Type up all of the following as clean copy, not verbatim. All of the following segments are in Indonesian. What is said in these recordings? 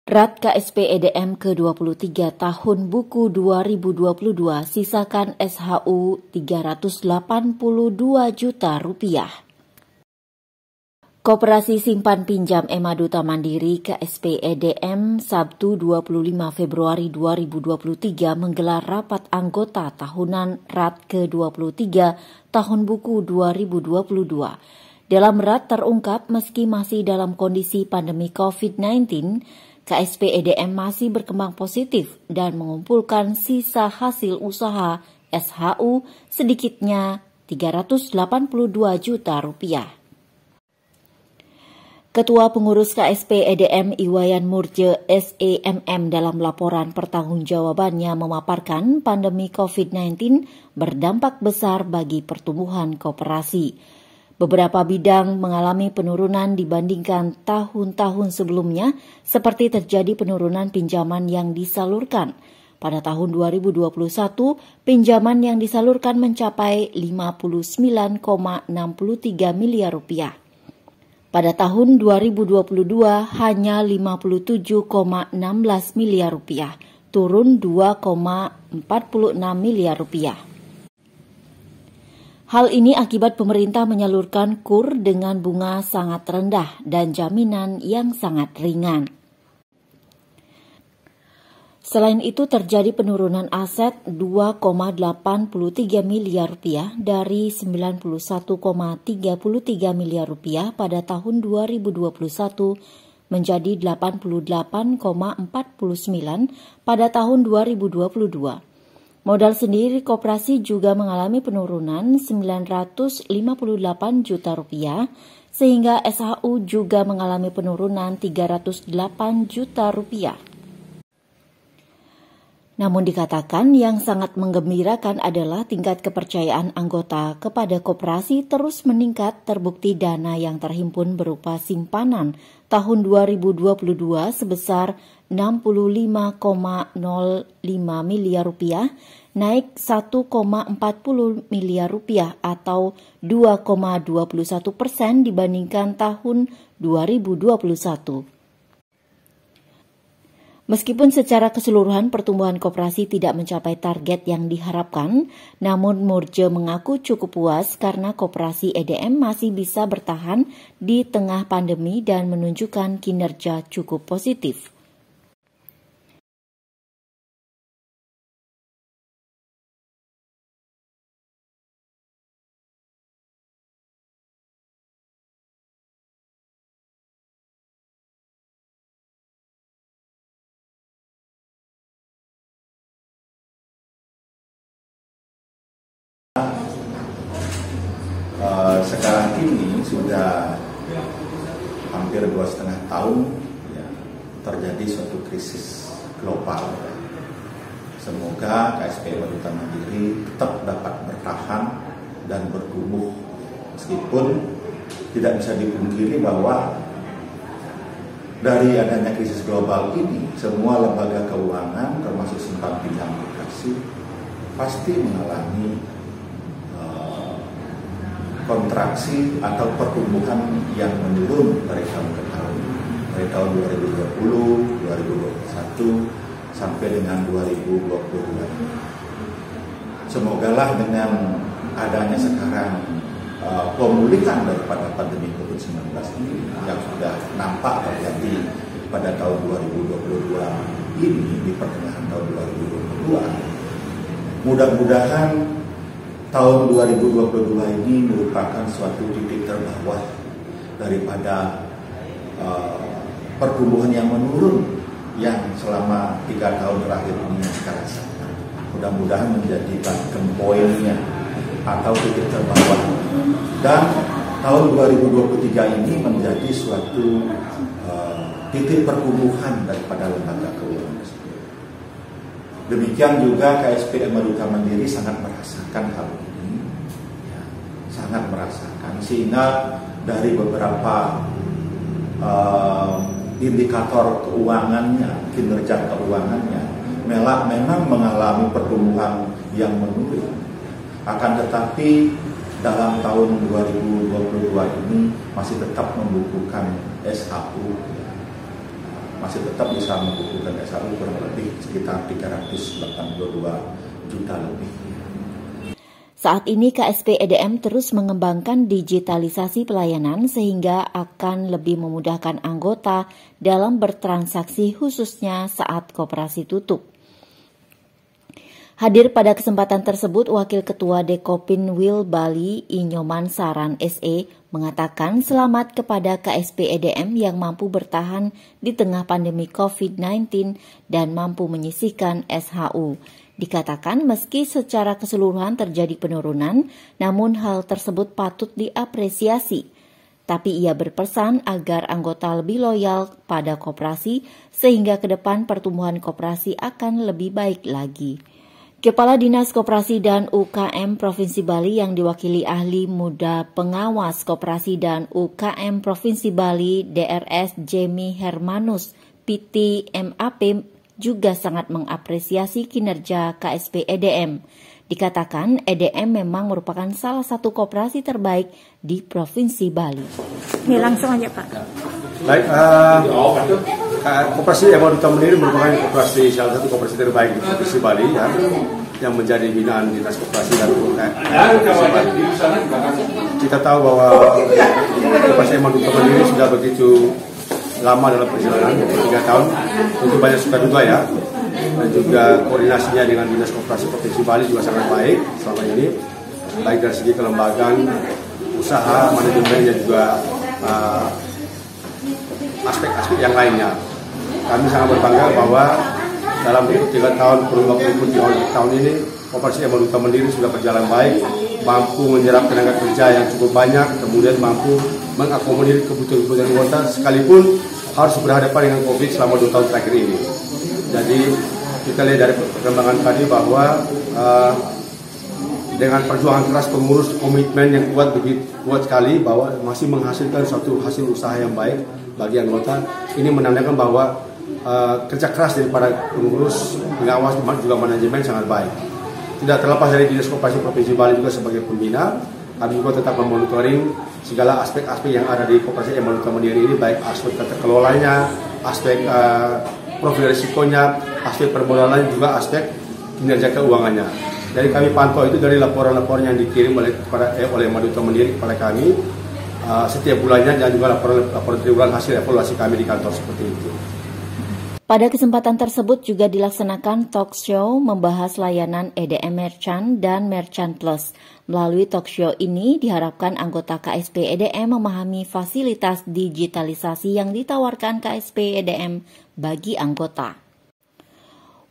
RAT KSP EDM ke-23 tahun buku 2022 sisakan SHU Rp382 juta. Koperasi Simpan Pinjam Ema Duta Mandiri KSP EDM Sabtu 25 Februari 2023 menggelar rapat anggota tahunan RAT ke-23 tahun buku 2022. Dalam RAT terungkap meski masih dalam kondisi pandemi COVID-19, KSP EDM masih berkembang positif dan mengumpulkan sisa hasil usaha SHU sedikitnya Rp382 juta. Ketua Pengurus KSP EDM Iwayan Murje SEMM dalam laporan pertanggungjawabannya memaparkan pandemi COVID-19 berdampak besar bagi pertumbuhan koperasi. Beberapa bidang mengalami penurunan dibandingkan tahun-tahun sebelumnya, seperti terjadi penurunan pinjaman yang disalurkan. Pada tahun 2021, pinjaman yang disalurkan mencapai Rp59,63 miliar. Pada tahun 2022 hanya Rp57,16 miliar, turun Rp2,46 miliar. Hal ini akibat pemerintah menyalurkan KUR dengan bunga sangat rendah dan jaminan yang sangat ringan. Selain itu terjadi penurunan aset Rp2,83 miliar dari Rp91,33 miliar pada tahun 2021 menjadi Rp88,49 pada tahun 2022. Modal sendiri koperasi juga mengalami penurunan Rp958 juta sehingga SHU juga mengalami penurunan Rp308 juta. Namun dikatakan yang sangat menggembirakan adalah tingkat kepercayaan anggota kepada koperasi terus meningkat, terbukti dana yang terhimpun berupa simpanan tahun 2022 sebesar Rp65,05 miliar, naik Rp1,40 miliar atau 2,21% dibandingkan tahun 2021. Meskipun secara keseluruhan pertumbuhan koperasi tidak mencapai target yang diharapkan, namun Murje mengaku cukup puas karena koperasi EDM masih bisa bertahan di tengah pandemi dan menunjukkan kinerja cukup positif. Sekarang ini sudah hampir 2,5 tahun ya, terjadi suatu krisis global. Semoga KSP Ema Duta Mandiri tetap dapat bertahan dan bertumbuh meskipun tidak bisa dipungkiri bahwa dari adanya krisis global ini semua lembaga keuangan termasuk simpan pinjam koperasi pasti mengalami kontraksi atau pertumbuhan yang menurun dari tahun ke tahun, dari tahun 2020, 2021 sampai dengan 2022. Semogalah dengan adanya sekarang pemulihan daripada pandemi COVID-19 ini yang sudah nampak terjadi pada tahun 2022 ini di pertengahan tahun 2022, mudah-mudahan tahun 2022 ini merupakan suatu titik terbawah daripada pertumbuhan yang menurun yang selama 3 tahun terakhir ini yang kita rasakan. Mudah-mudahan menjadi bottom point-nya atau titik terbawah. Dan tahun 2023 ini menjadi suatu titik pertumbuhan daripada lembaga keuangan. Demikian juga KSP Ema Duta Mandiri sangat merasakan hal ini, ya, sangat merasakan sehingga dari beberapa indikator keuangannya, kinerja keuangannya, memang mengalami pertumbuhan yang menurun. Akan tetapi dalam tahun 2022 ini masih tetap membukukan SHU masih tetap bisa membutuhkan SHU kurang lebih sekitar 382 juta lebih. Saat ini KSP EDM terus mengembangkan digitalisasi pelayanan sehingga akan lebih memudahkan anggota dalam bertransaksi khususnya saat koperasi tutup. Hadir pada kesempatan tersebut Wakil Ketua Dekopin Wil Bali Inyoman Saran SE mengatakan selamat kepada KSP EDM yang mampu bertahan di tengah pandemi COVID-19 dan mampu menyisihkan SHU. Dikatakan meski secara keseluruhan terjadi penurunan, namun hal tersebut patut diapresiasi. Tapi ia berpesan agar anggota lebih loyal pada koperasi sehingga ke depan pertumbuhan koperasi akan lebih baik lagi. Kepala Dinas Koperasi dan UKM Provinsi Bali yang diwakili ahli muda pengawas koperasi dan UKM Provinsi Bali DRS Jemi Hermanus PT MAP juga sangat mengapresiasi kinerja KSP EDM. Dikatakan EDM memang merupakan salah satu koperasi terbaik di Provinsi Bali. Ini langsung aja Pak. Baik, Koperasi Ema Duta Mandiri merupakan salah satu koperasi terbaik di Provinsi Bali ya, yang menjadi binaan Dinas Koperasi dan UKM. Kita tahu bahwa Koperasi Ema Duta Mandiri sudah begitu lama dalam perjalanan 3 tahun, tentu banyak suka duka ya, dan juga koordinasinya dengan Dinas Koperasi Provinsi Bali juga sangat baik selama ini, baik dari segi kelembagaan, usaha, manajemennya juga aspek-aspek yang lainnya. Kami sangat berbangga bahwa dalam 3 tahun kurun waktu tahun ini Koperasi Ema Duta Mandiri sudah berjalan baik, mampu menyerap tenaga kerja yang cukup banyak, kemudian mampu mengakomodir kebutuhan anggota sekalipun harus berhadapan dengan COVID selama 2 tahun terakhir ini. Jadi kita lihat dari perkembangan tadi bahwa dengan perjuangan keras pengurus, komitmen yang kuat sekali bahwa masih menghasilkan suatu hasil usaha yang baik bagi anggota. Ini menandakan bahwa kerja keras daripada pengurus, pengawas, juga manajemen sangat baik. Tidak terlepas dari Dinas Koperasi Provinsi Bali juga sebagai pembina, kami juga tetap memonitoring segala aspek-aspek yang ada di Koperasi Ema Duta Mandiri ini, baik aspek tata kelolanya, aspek profil risikonya, aspek permodalan, juga aspek kinerja keuangannya. Jadi kami pantau itu dari laporan-laporan yang dikirim oleh Ema Duta Mandiri kepada kami setiap bulannya, dan juga laporan triwulan hasil evaluasi kami di kantor seperti itu. Pada kesempatan tersebut juga dilaksanakan talk show membahas layanan EDM Merchant dan Merchant Plus. Melalui talk show ini diharapkan anggota KSP EDM memahami fasilitas digitalisasi yang ditawarkan KSP EDM bagi anggota.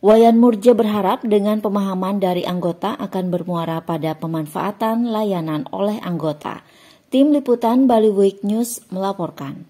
Wayan Murje berharap dengan pemahaman dari anggota akan bermuara pada pemanfaatan layanan oleh anggota. Tim Liputan Bali Week News melaporkan.